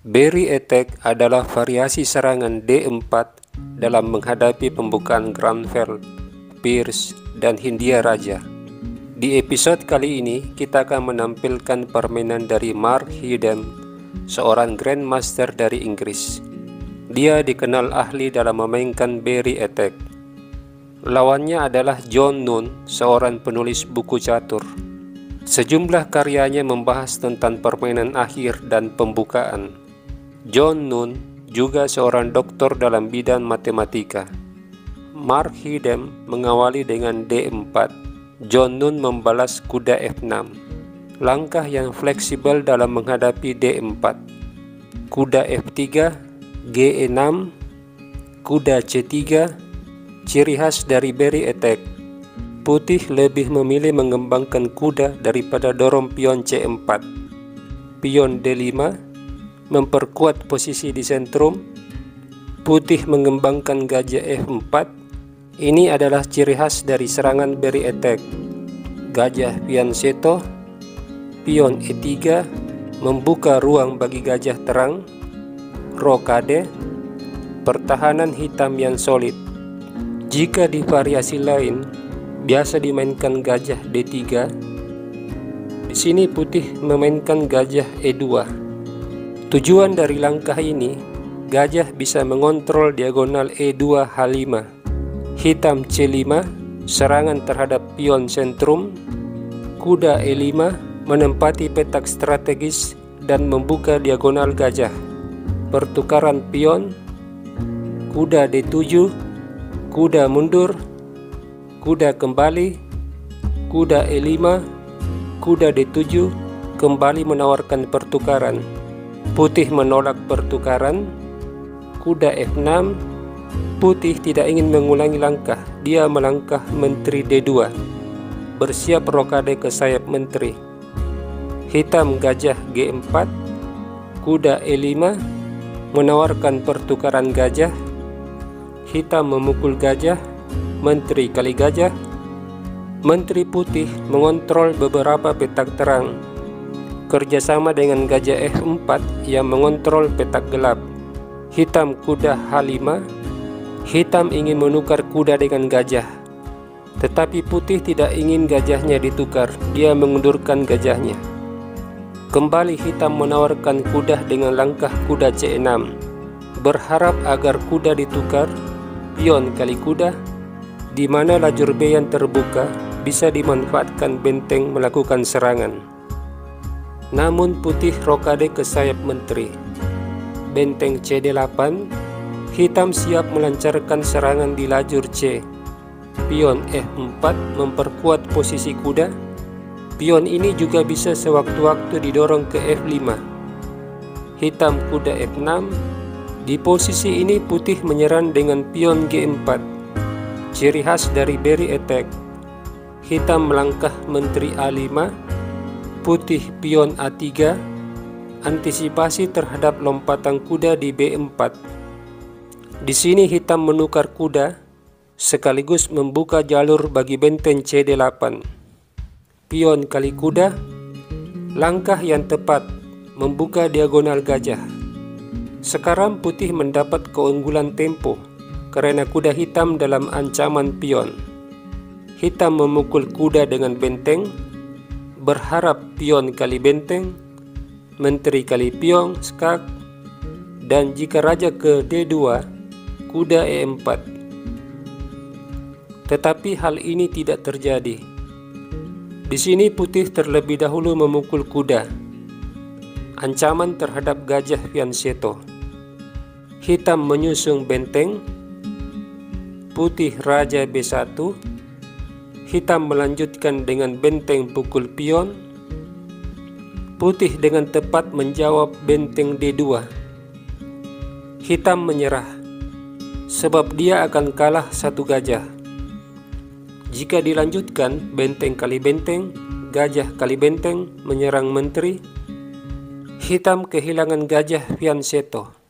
Berry attack adalah variasi serangan D4 dalam menghadapi pembukaan Grunfeld, Pierce, dan Hindia Raja. Di episode kali ini, kita akan menampilkan permainan dari Mark Hidden, seorang Grandmaster dari Inggris. Dia dikenal ahli dalam memainkan Berry attack. Lawannya adalah John Nunn, seorang penulis buku catur. Sejumlah karyanya membahas tentang permainan akhir dan pembukaan. John Nunn juga seorang doktor dalam bidang matematika. Mark Hidden mengawali dengan D4. John Nunn membalas kuda F6, langkah yang fleksibel dalam menghadapi D4. Kuda F3, G6, kuda C3. Ciri khas dari Berry attack, putih lebih memilih mengembangkan kuda daripada dorong pion C4. Pion D5 memperkuat posisi di sentrum. Putih mengembangkan gajah F4. Ini adalah ciri khas dari serangan Berry attack. Gajah fianchetto, pion E3 membuka ruang bagi gajah terang. Rokade, pertahanan hitam yang solid. Jika di variasi lain biasa dimainkan gajah D3, di sini putih memainkan gajah E2. Tujuan dari langkah ini, gajah bisa mengontrol diagonal E2 H5. Hitam C5, serangan terhadap pion sentrum. Kuda E5 menempati petak strategis dan membuka diagonal gajah. Pertukaran pion. Kuda D7, kuda mundur, kuda kembali, kuda E5, kuda D7 kembali menawarkan pertukaran. Putih menolak pertukaran. Kuda F6, putih tidak ingin mengulangi langkah, dia melangkah menteri D2, bersiap rokade ke sayap menteri. Hitam gajah G4, kuda E5 menawarkan pertukaran gajah. Hitam memukul gajah, menteri kali gajah. Menteri putih mengontrol beberapa petak terang, kerjasama dengan gajah F4 yang mengontrol petak gelap. Hitam kuda H5. Hitam ingin menukar kuda dengan gajah, tetapi putih tidak ingin gajahnya ditukar, dia mengundurkan gajahnya. Kembali hitam menawarkan kuda dengan langkah kuda C6, berharap agar kuda ditukar. Pion kali kuda, di mana lajur B yang terbuka bisa dimanfaatkan benteng melakukan serangan. Namun putih rokade ke sayap menteri. Benteng CD8, hitam siap melancarkan serangan di lajur C. Pion F4 memperkuat posisi kuda. Pion ini juga bisa sewaktu-waktu didorong ke F5. Hitam kuda F6. Di posisi ini putih menyerang dengan pion G4. Ciri khas dari Berry attack, hitam melangkah menteri A5, putih pion A3, antisipasi terhadap lompatan kuda di B4. Di sini hitam menukar kuda sekaligus membuka jalur bagi benteng CD8. Pion kali kuda, langkah yang tepat membuka diagonal gajah. Sekarang putih mendapat keunggulan tempo karena kuda hitam dalam ancaman pion. Hitam memukul kuda dengan benteng, berharap pion kali benteng, menteri kali pion, skak, dan jika raja ke D2, kuda E4. Tetapi hal ini tidak terjadi. Di sini putih terlebih dahulu memukul kuda. Ancaman terhadap gajah fianchetto. Hitam menyusung benteng. Putih raja B1. Hitam melanjutkan dengan benteng pukul pion. Putih dengan tepat menjawab benteng D2. Hitam menyerah, sebab dia akan kalah satu gajah. Jika dilanjutkan benteng kali benteng, gajah kali benteng menyerang menteri. Hitam kehilangan gajah fianchetto.